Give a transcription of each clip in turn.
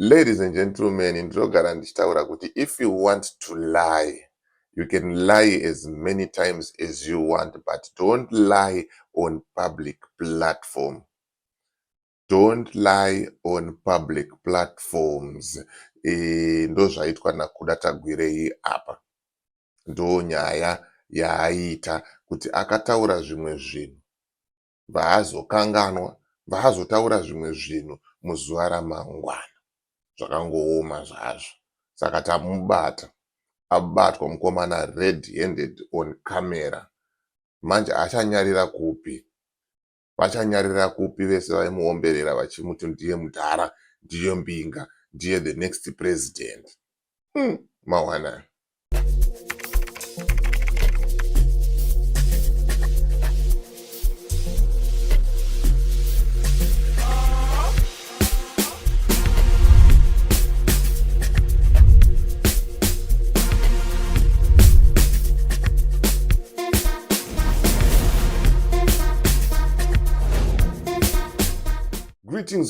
Ladies and gentlemen, ndinogara ndichitaura kuti if you want to lie, you can lie as many times as you want, but don't lie on public platform. Don't lie on public platforms. Ndozvaitwa naKuda Tagwirei apa. Ndo nyaya yaaita kuti akataura zvimwe zvinhu vaazokanganwa, vaazotaura zvimwe zvinhu muzuva ramangwana. Zvakangooma zvazvo. Saka tamubata. Abatwa mukomana red-handed on camera. Manje achanyarira kupi? Vachanyarira kupi vese vaimuomberera vachimuti ndiye mudhara, ndiye mbinga, ndiye the next president. Mawana.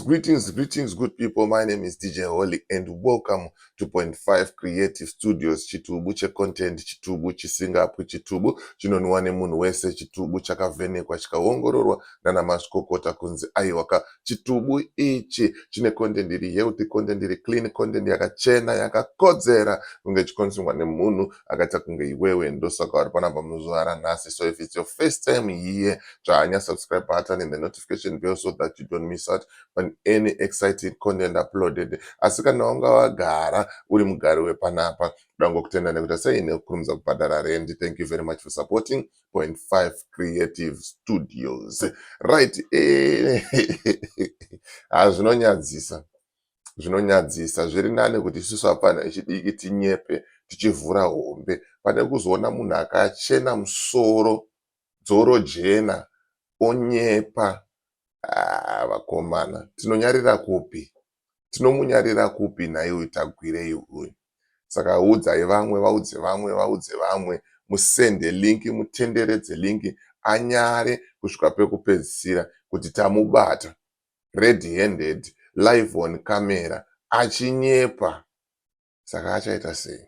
Greetings, good people. My name is DJ Holly and welcome to Point 5 Creative Studios. Chitubu che content, chitubu chisingapu, chitubu chinonwa nemunhu wese, chitubu chakavhenekwa chikaongororwa nana mazvikokota kunzi aiwaka. Chitubu ichi chine content iri healthy, content iri clean, content yakachena, yakakodzera kunge chikonsumwa nemunhu akaita kunge iwewe. Ndosaka vari panapa muzuva ranhasi. So if it's your first time here, try subscribe button and the notification bell so that you don't miss out on any exciting content uploaded. Asi kana wanga wagara uri mugari wepanapa, ndangokutenda nekuti seine kurumza kubhadhara rent. Thank you very much for supporting Point 5 Creative Studios. Right. Zvinonyadzisa zviri nane kuti isusu hapana ichidiki tinyepe tichivhura hombe pane kuzoona munhu akachena musoro, dzoro jena, onyepa. Vakomana, tinonyarira kupi? Tinomunyarira kupi naiwe Tagwirei uyu? Saka udzai vamwe, vaudze vamwe, musende link, mutenderedze link, anyare kusvika pekupedzisira kuti tamubata red-handed live on camera achinyepa. Saka achaita sei?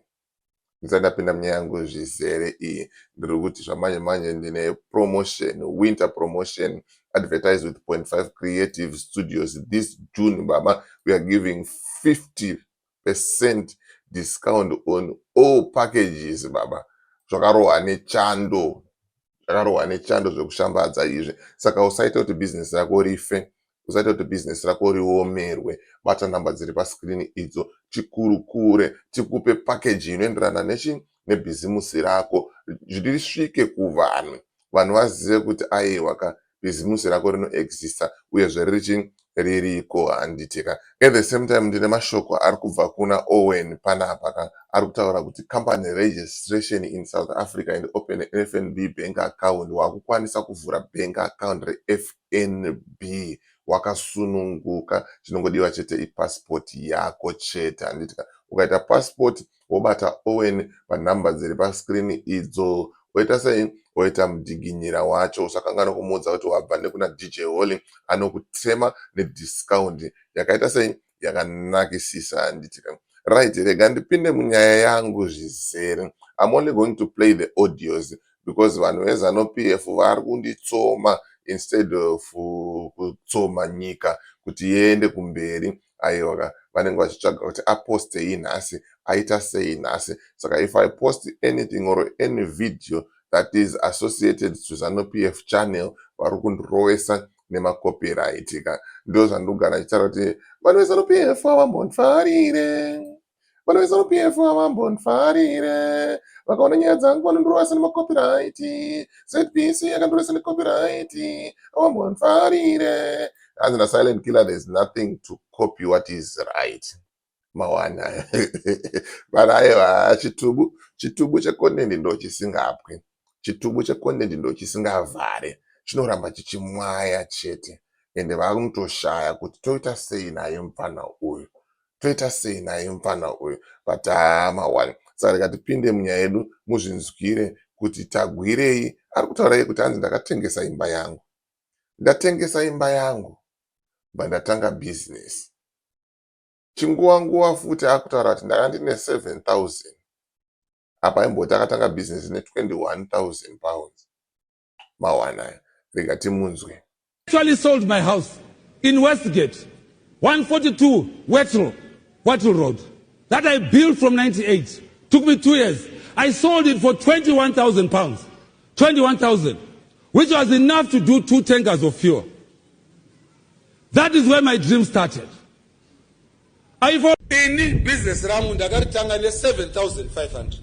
Ndisandapinda munyaya yangu zvizere iyi, ndiri kuti zvamanje ndine promotion, winter promotion, advertise with Point 5 Creative Studios. This June, baba, we are giving 50% discount on all packages, baba. Zvakarohwa nechando zvekushambadza izvi. Saka usaita kuti business rako rife, usaita kuti business rako riomerwe. Bata namba dziri pascreen idzo, chikurukure, tikupe package inoenderana nebhizimusi rako, zvisvike kuvanhu, vanhu vazive kuti aiwa bhizimusi rako rinoexista uyezve ririko handitika. At the same time ndine mashoko ari kubva kuna Owen panapa ari kutaura kuti company registration in South Africa and open FNB bank account. Wakukwanisa kuvhura bank account reFNB wakasununguka. Chinongodiwa chete ipassport yako chete handitika. Ukaita passport wobata Owen panhamba dziri pascreen idzo, woita sei? Woita mudiginyira wacho. Usakangana kumuudza kuti wabva nekuna DJ Holly, anokutema nediscount yakaita sei? Yakanakisisa handitika. Right, rega ndipinde munyaya yangu zvizere. I'm only going to play the audios because vanhu veZanu-PF vari kunditsoma instead of kutsoma nyika kuti iende kumberi. Aiwa, vanenge vachitsvaga kuti apostei nhasi, aita sei nhasi. Saka if I post anything or any video that is associated to Zanu-PF channel, vari kundirowesa nemacopyright. Ndo zvandogara ndichitaura kuti vanhu veZanu-PF havambondifarire, vanhu veZanu-PF havambondifarire, vakaona nyaya dzangu vanondirowesa nemacopyright, ZBC yakandorowesa necopyright, havambondifarire. As a silent killer, there's nothing to copy what is right. Mawana. But aiwa, chitubu checontent ndo chisingapwi. Chitubu checontent ndo chisingavhare. Chinoramba chichimwaya chete. Ende vakutoshaya kuti toita sei naye mfana uyu. Toita sei naye mfana uyu. But mawana. Saka rega tipinde munyaya yedu muzvinzwire kuti Tagwirei ari kutaura kuti hanzi ndakatengesa imba yangu. Ndatengesa imba yangu. Bandatanga business. chinguwa futi akutaura kuti ndanga ndine 7,000 apa imboti akatanga business ne 21,000 pounds mawana rega timunzwe. Actually sold my house in Westgate, 142 Wattle Road, that I built from 98. Took me 2 years. I sold it for 21,000 pounds. 21,000, which was enough to do 2 tankers of fuel. That is where my dream started. In business rangu ndakaritanga ne 7,500.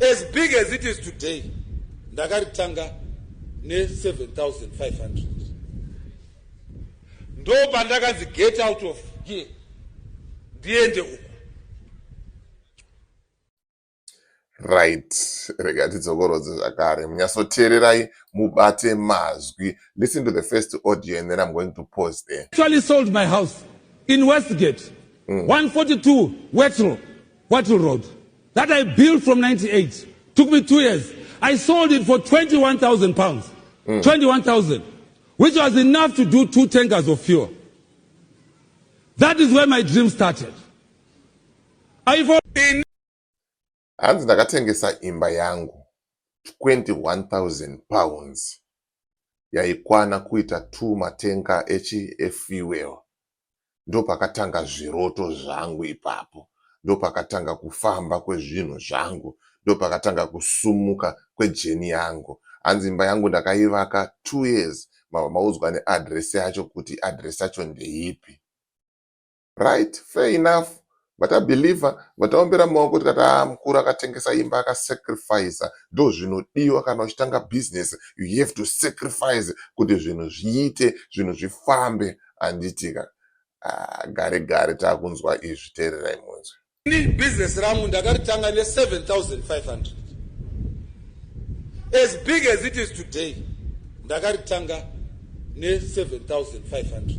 As big as it is today, ndakaritanga ne 7,500. Ndo pandakanzi get out of here. Ndiende uko. Right, rega tidzokorodze zvakare munyasoteererai mubate mazwi. Listen to the first audio and then I'm going to pause there. Actually sold my house in Westgate, 142 Wattle Road, that I built from 98. Took me 2 years. I sold it for 21,000 pounds. 21,000, which was enough to do 2 tankers of fuel. That is where my dream started. Hanzi ndakatengesa imba yangu 21,000 pounds yaikwana kuita 2 matenga efuel. Ndo pakatanga zviroto zvangu ipapo, ndo pakatanga kufamba kwezvinhu zvangu, ndo pakatanga kusumuka kwejeni yangu. Hanzi imba yangu ndakaivaka 2 years, maudzwa neadresi yacho kuti adresi yacho ndeipi. Right, fair enough. Vatabhilivha vataombera mumaoko kuti kati mukuru akatengesa imba akasacrifice. Ndo zvinodiwa kana uchitanga business, you have to sacrifice kuti zvinhu zviite, zvinhu zvifambe. Handitika gare taakunzwa izvi, teererai munzwe. Ini business rangu ndakaritanga ne 7,500. As big as it is today, ndakaritanga ne 7,500.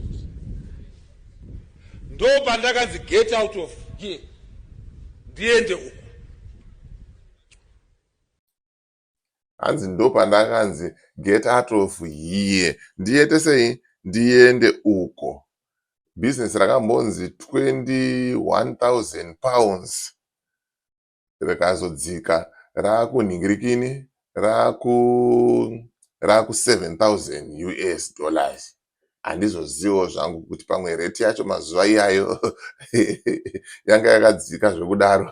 Ndo pandakanzi get out of here. Ndiende uko. Hanzi ndo pandakanzi get out of here. Ndiende sei? Ndiende uko. Business rakambonzi 21,000 pounds. Rikazodzika rakunhingirikini raku 7,000 US dollars. Handizozivo zvangu kuti pamwe rate yacho mazuva iyayo yanga yakadzika zvekudaro.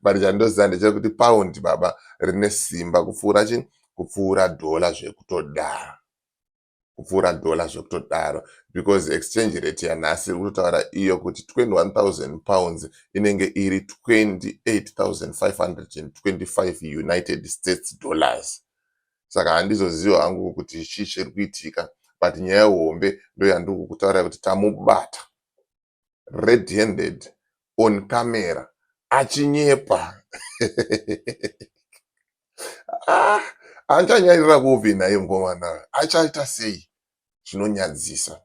But chandoziva ndechekuti pound baba rine simba kupfuura chini? Kupfuura dola zvekutodaro. Kupfuura dola zvekutodaro. Because exchange rate yanhasi iri kutotaura iyo kuti 21,000 pounds inenge iri 28,525 United States dollars. Saka handizoziva hangu kuti chii chiri kuitika, but nyaya hombe ndo yandiri kutaura kuti tamubata red handed on camera achinyepa. Anchanyarira kupi naye mukomana, achaita sei? Zvinonyadzisa,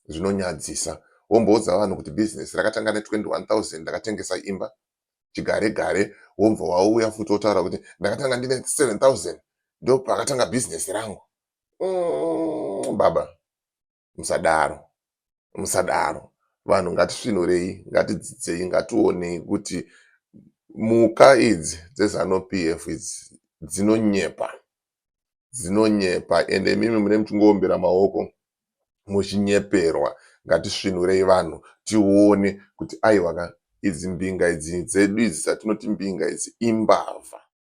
zvinonyadzisa. Womboudza vanhu kuti business rakatanga ne 21,000 ndakatengesa imba chigare womva wauya futi wotaura kuti ndakatanga ndine 7,000 ndo pakatanga business rangu. Baba, musadaro, musadaro. Vanhu ngatisvinurei, ngatidzidzei, ngationei kuti muka idzi dzeZANU-PF idzi dzinonyepa, dzinonyepa, ende mimi mune muchingoombera maoko muchinyeperwa. Ngatisvinurei vanhu tione kuti aiwa idzi mbinga idzi dzedu idzi dzatinoti mbinga idzi imbavha.